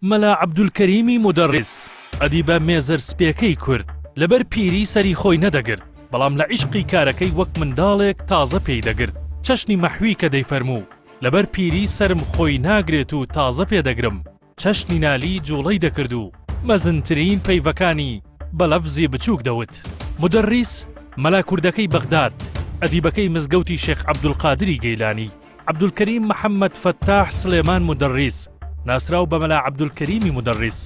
مەلا عەبدولکەریمی مودەڕیس ئەدیبە مێزر سپێکەی کورد لەبەر پیری سەری خۆی نەدەگرت، بەڵام لە عیشقی کارەکەی وەک منداڵێک تازە پێی دەگرت. چەشنی مەحوی کە دەیفەرموو لەبەر پیری سرم خۆی ناگرێت و تازە پێدەگرم، چەشنی نالی جوڵەی دەکرد و مەزنترین پەیڤەکانی بە لەفزی بچووک دەوت. مودەڕیس مەلا کوردەکەی بەغداد، ئەدیبەکەی مزگەوتی شێخ عەبدولقادری گەیلانی. عەبدولکەریم محەممەد فەتاح سلێمان مودەڕیس ناسراو بە مەلا عەبدولکەریمی مودەڕیس.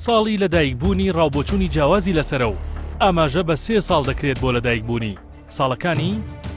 ساڵی لەدایکبوونی ڕاوبۆچوونی جیاوازی لەسەرە و ئاماژە بە 3 ساڵ دەکرێت بۆ لەدایکبوونی. ساڵەکانی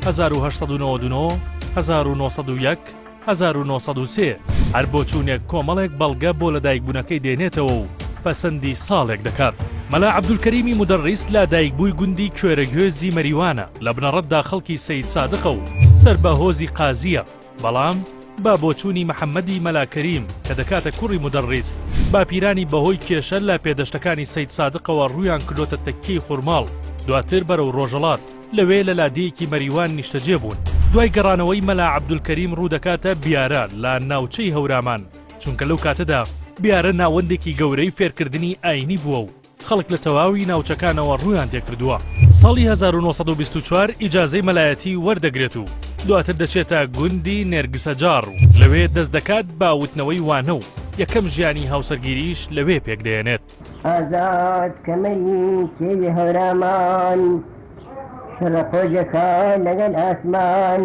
1899 1901 1903 هەر بۆ چوونێک کۆمەڵێک بەڵگە بۆ لەدایکبوونەکەی دێنێتەوە و پەسەندی ساڵێک دەکات. مەلا عەبدولکەریمی مودەڕیس لە دایکبووی گوندی کوێرەگوێزی مەریوانە، لە بنەڕەتدا خەڵکی سەید سادقە و سەربەهۆزی قازیە، بەڵام با بۆچوونی محەممەدی مەلاکەریم کە دەکاتە کوڕی مودەڕیس باپیرانی بەهۆی کێشە لە پێدەشتەکانی سەید سادقەوە ڕوویان کردۆتە تەکیەی خوڕماڵ، دواتر بەرەو ڕۆژەڵات لەوێ لە لادەیەکی مەریوان نیشتەجێ بوون. دوای گەڕانەوەی مەلا عەبدولکەریم ڕوو دەکاتە بیارە لە ناوچەی هەورامان، چونکە لەو کاتەدا بیارە ناوەندێکی گەورەی فێرکردنی ئاینی بووە و خەڵک لە تەواوی ناوچەکانەوە ڕوویان تێکردووە. ساڵی 1924 ئیجازەی مەلایەتی وەردەگرێت و دواتر دەچێتە گوندی نێرگسەجار و لەوێ دەست دەکات باوتنەوەی وانە و یەکەم ژیانی هاوسەرگیریش لەوێ پێک دێنێت. ئازاد کەمەری کێوی هەورامان، شڕە خۆجەکان لەگەل ئاسمان،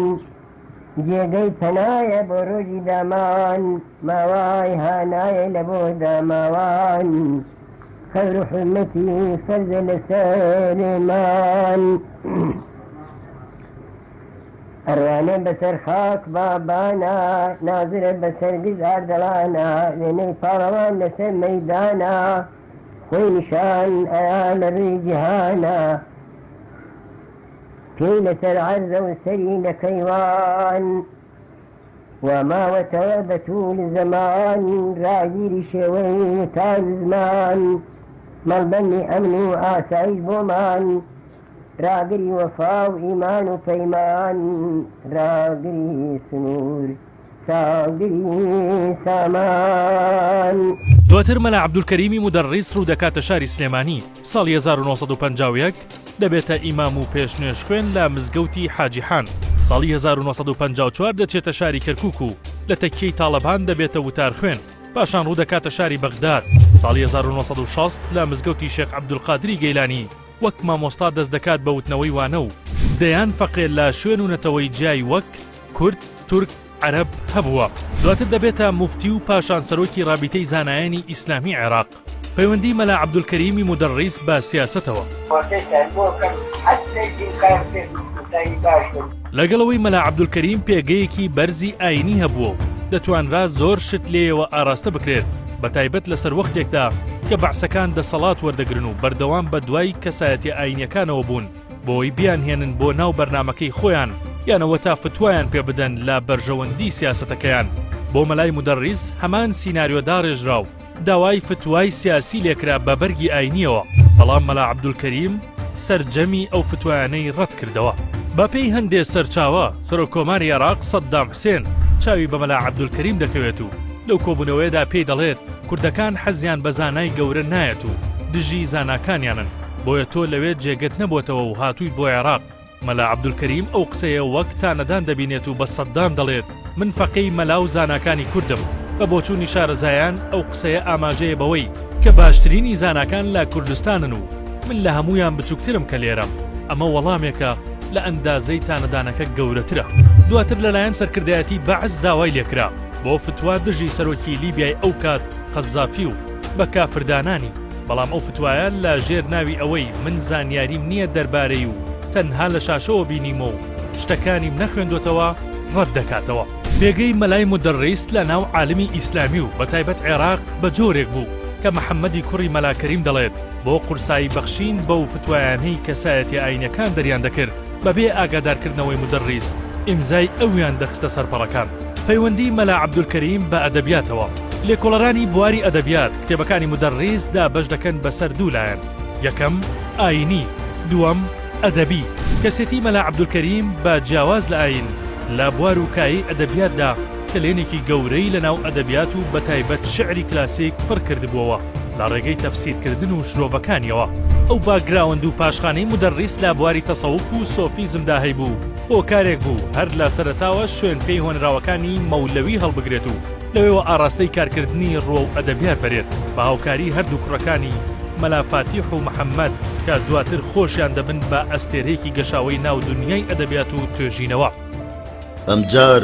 جێگەی پەنایە بۆ ڕۆژی دامان، ماوای هانایە لە بۆ داماوان، خەور و حرمەتی فەرزە لە سەرمان. ئەڕوانێ بەسەر خاک بابانە، نازرە بەسەر گزار دڵانە، وێنەی پاڵەوان لەسەر مەیدانە، خۆی نیشان ئەیا لە ڕووی جیهانە، پێی لەسەر عەرزە و سەری لە کەیوان، وماوەتەوە بەتوول زەمان، ڕاگیری شێوەی تاز زمان، مەڵبەنی ئەمن و ئاسایش بۆمان، ڕاگری وەفا و ئیمان و پەیمان، ڕاگری سنوور ساگری سامان. دواتر مەلا عەبدولکەریمی مودەڕیس ڕوو دەکاتە شاری سلێمانی. ساڵی 1951 دەبێتە ئیمام و پێشنوێژ خوێن لە مزگەوتی حاجیحان. ساڵی 1954 دەچێتە شاری کەرکووک و لە تەکیەی تاڵەبان دەبێتە وتار خوێن، پاشان ڕوو دەکاتە شاری بەغداد. ساڵی 1960 لە مزگەوتی شێخ عەبدولقادری گەیلانی وەک مامۆستا دەست دەکات بە وتنەوەی وانە و دەیان فەقێ لە شوێن و نەتەوەی جیای وەک کورد، تورک، عەرەب هەبووە. دواتر دەبێتە موفتی و پاشان سەرۆکی ڕابیتەی زانایانی ئیسلامی عێراق. پەیوەندی مەلا عەبدولکەریمی مودەڕیس بە سیاسەتەوە. لەگەڵەوەی مەلا عەبدولکەریم پێگەیەکی بەرزی ئاینی هەبووە و دەتوانرا زۆر شت لێەوە ئاراستە بکرێت، بە تایبەت لەسەر وەختێکدا کە بەعسەکان دەسەڵات وەردەگرن و بەردەوام بە دوای کەسایەتی ئاینیەکانەوە بوون بۆی بیانهێنن بۆ ناو بەرنامەکەی خۆیان یانەوە تا فتوایان پێ بدەن لە بەرژەوەندی سیاسەتەکەیان. بۆ مەلای مودەڕیس هەمان سیناریۆدا ڕێژراو، داوای فتوای سیاسی لێکرا بە بەرگی ئاینیەوە، بەڵام مەلا عەبدولکەریم سەرجەمی ئەو فتوایانەی ڕەت کردەوە. بە پێی هەندێک سەرچاوە سەرۆکۆماری عێراق سەدام حوسێن چاوی بە مەلا عەبدولکەریم دەکەوێت و لەو کۆبوونەوەیەدا پێی دەڵێت کوردەکان حەزیان بە زانای گەورە نایەت و دژی زاناکانیانن، بۆیە تۆ لەوێت جێگەت نەبووتەوە و هاتووی بۆ عێراق. مەلا عەبدولکەریم ئەو قسەیە وەک تانەدان دەبینێت و بە سەدام دەڵێت من فەقەی مەلا و زاناکانی کوردم. بە بۆچوونی شارەزایان ئەو قسەیە ئاماژەیە بەوەی کە باشترینی زاناکان لە کوردستانن و من لە هەمویان بچووکترم کە لێرەم. ئەمە وەڵامێکە لە ئەندازەی تانەدانەکە گەورەترە. دواتر لەلایەن سەرکردایەتی بەعز داوای لێکرا بۆ فتوا دژی سەرۆکی لیبیای ئەو کات قەزافی و بە کافردانانی، بەڵام ئەو فتوایە لە ژێر ناوی ئەوەی من زانیاریم نییە دەربارەی و تەنها لە شاشەوە بینیمە و شتەکانیم نەخوێندوتەوە ڕەت دەکاتەوە. پێگەی مەلای مودەڕیس لە ناو عالمی ئیسلامی و بە تایبەت عێراق بە جۆرێک بوو کە محەممەدی کوڕی مەلاکەریم دەڵێت بۆ قورسایی بەخشین بەو فتوایانەی کەسایەتی ئاینەکان دەریان دەکرد بەبێ ئاگادارکردنەوەی مودەڕیس ئیمزای ئەویان دەخستە سەرپەڕەکان. پەیوەندی مەلا عەبدولکەریم بە ئەدەبیاتەوە. لێکۆڵەرانی بواری ئەدەبیات کتێبەکانی مودەڕیسدا بەش دەکەن بەسەر دوو لایەن، یەکەم ئاینی، دووەم ئەدەبی. کەسێتی مەلا عەبدولکەریم بە جیاواز لە ئاین لە بوار و کایی ئەدەبیاتدا کە لێنێکی گەورەی لە ناو ئەدەبیات و بەتایبەت شعری کلاسیک پڕ کردبووەوە لە ڕێگەی تەفسیرکردن و شرۆڤەکانیەوە. ئەو باگراوەند و پاشخانەی مودەڕیس لە بواری تەسەووف و سۆفیزمدا هەیبوو بۆ کارێک بوو هەر لە سەرەتاوە شوێنپێی هۆنراوەکانی مەولەوی هەڵبگرێت و لەوێەوە ئاراستەی کارکردنی ڕۆ و ئەدەبیات بەرێت بە هاوکاری هەردوو کوڕەکانی مەلا فاتیح و محەممەد کە دواتر خۆشیان دەبن بە ئەستێرەیەکی گەشاوەی ناو دنیای ئەدەبیات و توێژینەوە. ئەمجار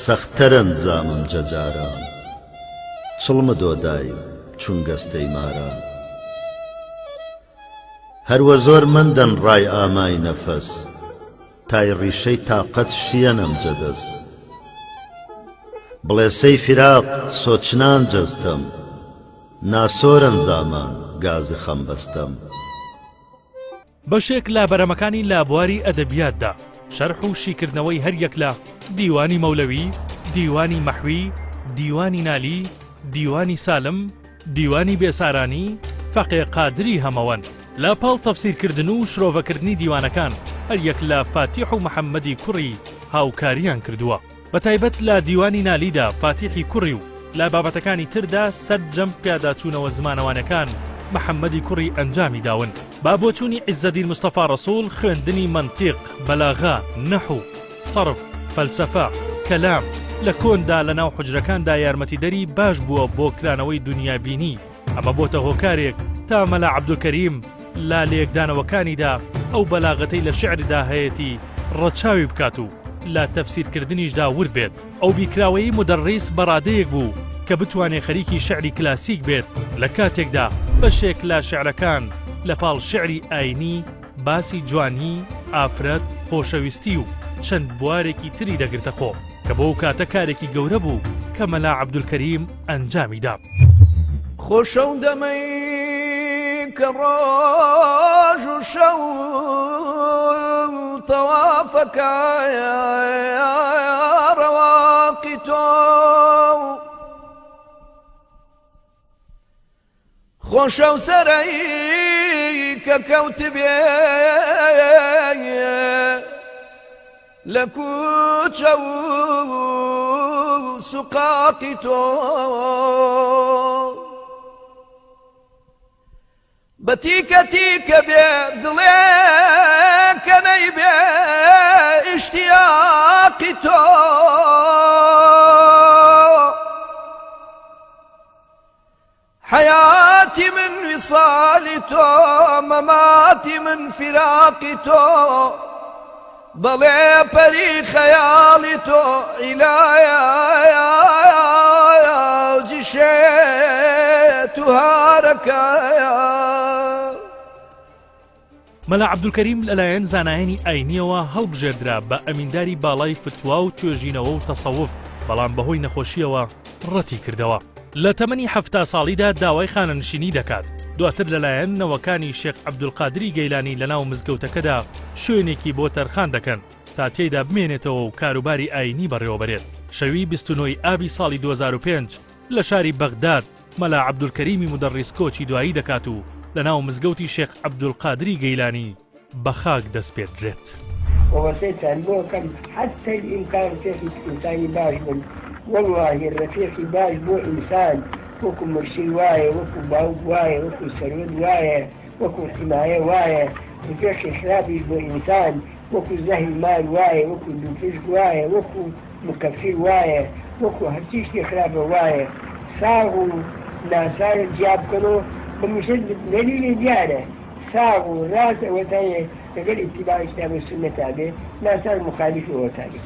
سەختەرن زانم جەجاران چڵمە دۆدای چون گەستەی ماران هەروە زۆر مندەن ڕای ئامای نەفەس تای ڕیشەی تاقەت شیەنەم جەدەست بڵێسەی فراق سۆچنان جەستەم ناسۆرن زامان گازی خەم بەستەم. بەشێک لە بەرەمەکانی لە بواری ئەدەبیاتدا شەرح و شیکردنەوەی هەریەک لە دیوانی مەولەوی، دیوانی مەحوی، دیوانی نالی، دیوانی سالم، دیوانی بێسارانی، فەقێ قادری هەمەوەن. لە پاڵ تەفسیرکردن و شرۆڤەکردنی دیوانەکان هەریەک لە فاتیح و محەممەدی کوڕی هاوکاریان کردووە. بەتایبەت لە دیوانی نالیدا فاتیحی کوڕی و لە بابەتەکانی تردا سەرجەم پیاداچوونەوە زمانەوانەکان محەممەدی کوڕی ئەنجامی داون. با بۆچوونی عیزەدین مستەفا ڕەسوڵ خوێندنی مەنتیق، بەلاغا، نەحو، سەرف، فەلسەفە، کەلام لە کۆندا لە ناو حوجرەکاندا یارمەتیدەری باش بووە بۆ کرانەوەی دنیابینی. ئەمە بۆتە هۆکارێک تا مەلا عەبدولکەریم لا لێکدانەوەکانیدا ئەو بەلاغەتەی لە شعردا هەیەی ڕەچاوی بکات و لە تەفسیرکردنیشدا ورد بێت. ئەو بیکراوەی مودەڕیس بەڕادەیەک بوو کە بتوانێت خەریکی شعری کلاسیک بێت لە کاتێکدا بەشێک لە شعرەکان لە پاڵ شعری ئاینی باسی جوانی، ئافرەت، خۆشەویستی و چەند بوارێکی تری دەگرتە خۆ کە بۆ کاتە کارێکی گەورە بوو کە مەلا عەبدولکەریم ئەنجامی دا. خۆشە و دەمەی کە ڕۆژ و شەو تەوافەکایە ڕەواقی تۆ خۆشە و سەرەی کە کەوتبێ لە کوچە و سوقاقی تۆ بە تیکە تیکە بێ دڵێ کە نەیبێ ئیشتیاقی تۆ حياتي من وصالي تو مماتي من فراقي تو بلي بري خيالي تو علايا جشيت هاركايا. مەلا عەبدولکەریم لەلایەن زانایانی ئاینیەوە هەڵبژێردرا بە ئەمینداری باڵای فتوا و توێژینەوە و تەسەووف بەڵام بەهۆی نەخۆشیەوە ڕەتی کردەوە. لە تەمەنی 70 ساڵیدا داوای خانەنشینی دەکات. دواتر لەلایەن نەوەکانی شێخ عەبدولقادری گەیلانی لە ناو مزگەوتەکەدا شوێنێکی بۆ تەرخان دەکەن تا تێیدا بمێنێتەوە و کاروباری ئاینی بەڕێوەبرێت. شەوی 29 ئابی ساڵی 2005 لە شاری بەغداد مەلا عەبدولکەریمی مودەڕیس کۆچی دوایی دەکات و لە ناو مزگەوتی شێخ عەبدولقادری گەیلانی بە خاک دەست پێ درێت. ووصيتان بو كم حتى الإمكان كيف إنساني باش بن والله الرفيق باش بو إنسان وكو مرسل واية وكو باوب واية وكو سرود واية وكو حماية واية وكيف إخرابي بو إنسان وكو زهي مال واية وكو دوفزق واية وكو مكفر واية وكو هرتيش إخرابه واية صاغوا ناسان الجاب كانوا بمشد دليل ديانة صاغوا راس وتاية لقد اتباع الإسلام والسنة تابع ناسان مخالفة وتابع.